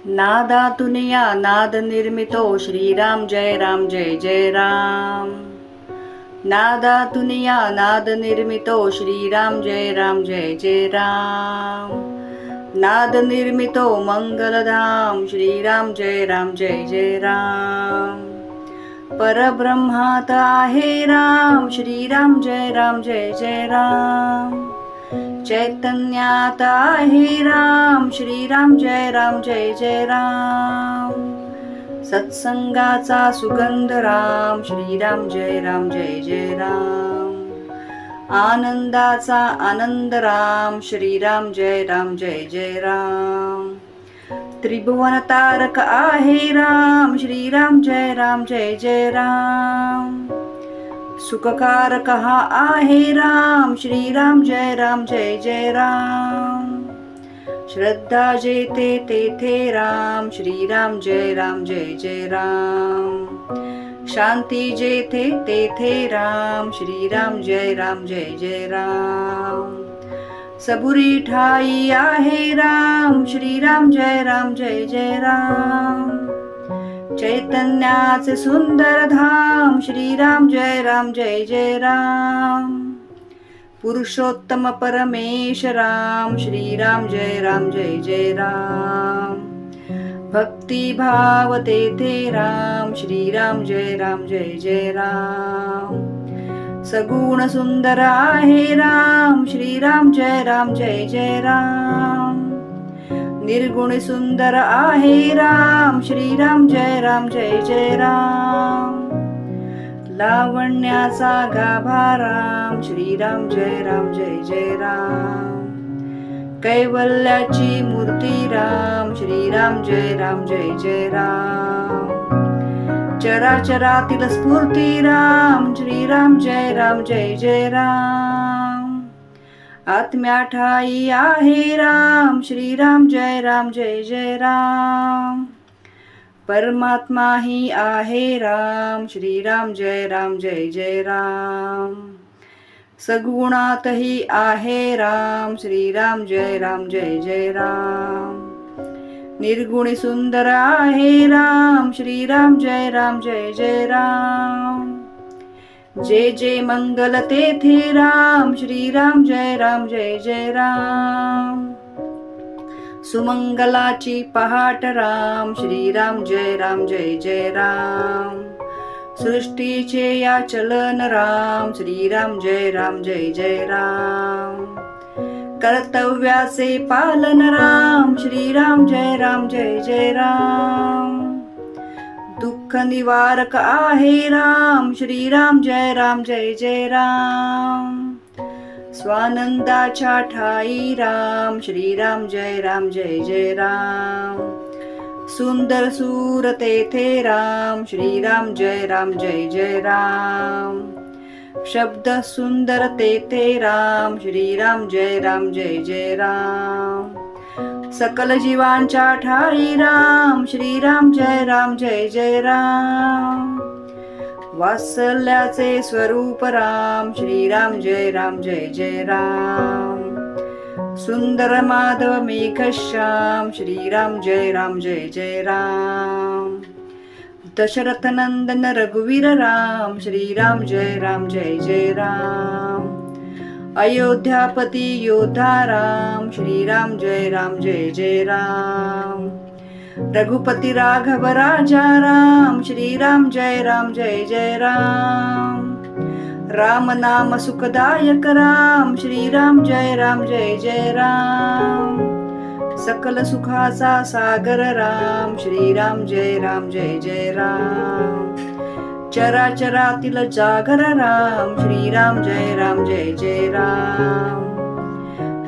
नादातून या नाद निर्मितो श्रीराम जय राम जय जय राम. नादातून या नाद निर्मितो श्रीराम जय राम जय जय राम. नाद निर्मितो मंगलधाम श्रीराम जय राम जय जय राम. परब्रह्मात आहे राम श्रीराम जय राम जय जय राम. चैतन्यात आहे राम श्रीराम जय राम जय जय राम. सत्संगाचा सुगंध राम श्रीराम जय राम जय जय राम. आनंदाचा आनंद राम श्रीराम जय राम जय जय राम. त्रिभुवन तारक आहे राम श्रीराम जय राम जय जय राम. सुखकारक हा आहे राम श्रीराम जय राम जय जय राम. श्रद्धा जेथे तेथे राम श्रीराम जय राम जय जय राम. शांती जेथे तेथे राम श्रीराम जय राम जय जय राम. सबुरी ठाई आहे राम श्रीराम जय राम जय जय राम. चैतन्याचे सुंदर धाम श्रीराम जय राम जय जय राम. पुरुषोत्तम परमेश राम श्रीराम जय राम जय जय राम. भक्ती भाव तेथे राम श्रीराम जय राम जय जय राम. सगुण सुंदर आहे राम श्रीराम जय राम जय जय राम. निर्गुण सुंदर आहे राम श्रीराम जय राम जय जय राम. लावण्याचा गाभा राम श्रीराम जय राम जय जय राम. कैवल्याची मूर्ती राम श्रीराम जय राम जय जय राम. चराचरातील स्फूर्ती राम श्रीराम जय राम जय जय राम. आत्म्या ठाई आहे राम श्रीराम जय राम जय जय राम. परमात्मा ही आहे राम श्रीराम जय राम जय जय राम. सगुणातही आहे राम श्रीराम जय राम जय जय राम. निर्गुणी सुंदर आहे राम श्रीराम जय राम जय जय राम. जे जे मंगल तेथे राम श्रीराम जय राम जय जय राम. सुमंगलाची पहाट राम श्रीराम जय राम जय जय राम. सृष्टीचे या चलन राम श्रीराम जय राम जय जय राम. कर्तव्याचे पालन राम श्रीराम जय राम जय जय राम. दुःख निवारक आहे राम श्रीराम जय राम जय जय राम. स्वानंदाच्या ठाई राम श्रीराम जय राम जय जय राम. सुंदर सूर तेथे राम श्रीराम जय राम जय जय राम. शब्द सुंदर तेथे राम श्रीराम जय राम जय जय राम. सकल जीवांच्या ठाई राम श्रीराम जय राम जय जय राम. वात्सल्याचे स्वरूप राम श्रीराम जय राम जय जय राम. सुंदर माधव मेघश्याम श्रीराम जय राम जय जय राम. दशरथ नंदन रघुवीर राम श्रीराम जय राम जय जय राम. अयोध्यापती योद्धा राम श्रीराम जय राम जय जय राम. रघुपती राघव राजा राम श्रीराम जय राम जय जय राम. राम नाम सुखदायक राम श्रीराम जय राम जय जय राम. सकल सुखाचा सागर राम श्रीराम जय राम जय जय राम. चराचरातील जागर राम श्रीराम जय राम जय जय राम.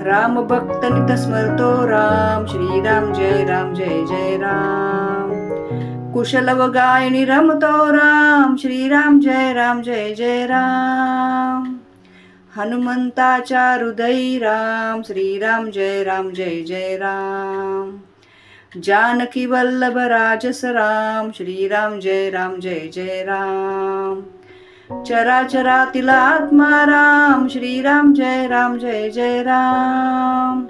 राम भक्त नित स्मरतो राम श्रीराम जय राम जय जय राम. कुशल व गायनी रमतो राम श्रीराम जय राम जय जय राम. हनुमंताच्या हृदयी राम श्रीराम जय राम जय जय राम. जानकी वल्लभ राजस राम श्रीराम जय राम जय जय राम. चराचरातील आत्मा राम श्रीराम जय राम जय जय राम.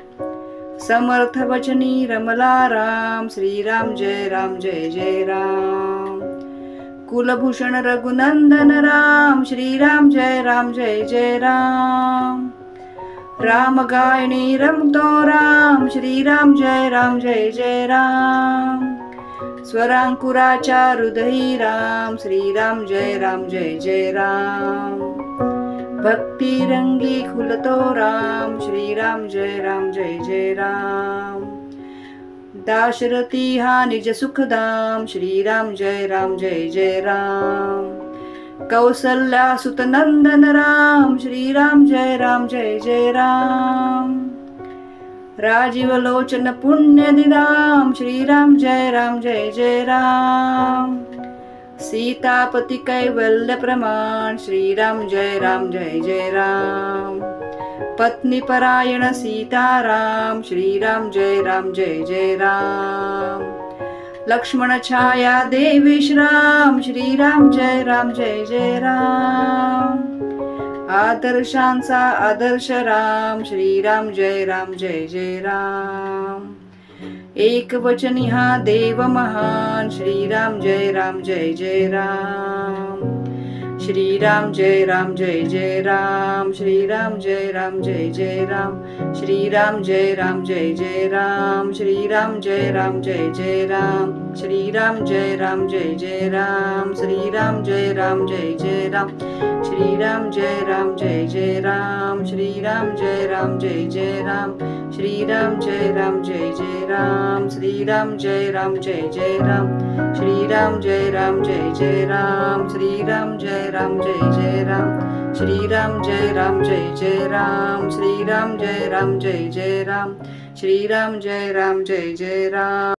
समर्थ वचनी रमला राम. श्रीराम जय राम जय जय राम. कुलभूषण रघुनंदन राम. श्रीराम जय राम जय जय राम. राम गायनी रमतो राम. श्रीराम जय राम जय जय राम. स्वरांकुराच्या हृदयी राम. श्रीराम जय राम जय जय राम. भक्ती रंगी खुलतो राम. श्रीराम जय राम जय जय राम. दाशरथी हा निज सुखधाम. श्रीराम जय राम जय जय राम. कौसल्या सुत नंदन राम. श्रीराम जय राम जय जय राम. राजीव लोचन पुण्य निधाम. श्रीराम जय राम जय जय राम. सीतापति कैवल्य प्रमाण. श्रीराम जय राम जय जय राम. पत्नी परायण सीताराम. श्रीराम जय राम जय जय राम. लक्ष्मण छाया देवी श्राम. श्रीराम जय राम जय जय राम. आदर्शांचा आदर्श राम. श्रीराम जय राम जय जय राम. एक वचनी हा देव महान. श्रीराम जय राम जय जय राम. श्रीराम जय राम जय जय राम. श्रीराम जय राम जय जय राम. श्रीराम जय राम जय जय राम. श्रीराम जय राम जय जय राम. श्रीराम जय राम जय जय राम. श्रीराम जय राम जय जय राम. श्रीराम जय राम जय जय राम. श्रीराम जय राम जय जय राम. श्रीराम जय राम जय जय राम. श्रीराम जय राम जय जय राम. श्रीराम जय राम जय जय राम. श्रीराम जय राम जय जय राम. श्रीराम जय राम जय जय राम. श्रीराम जय राम जय जय राम. श्रीराम जय राम जय जय राम.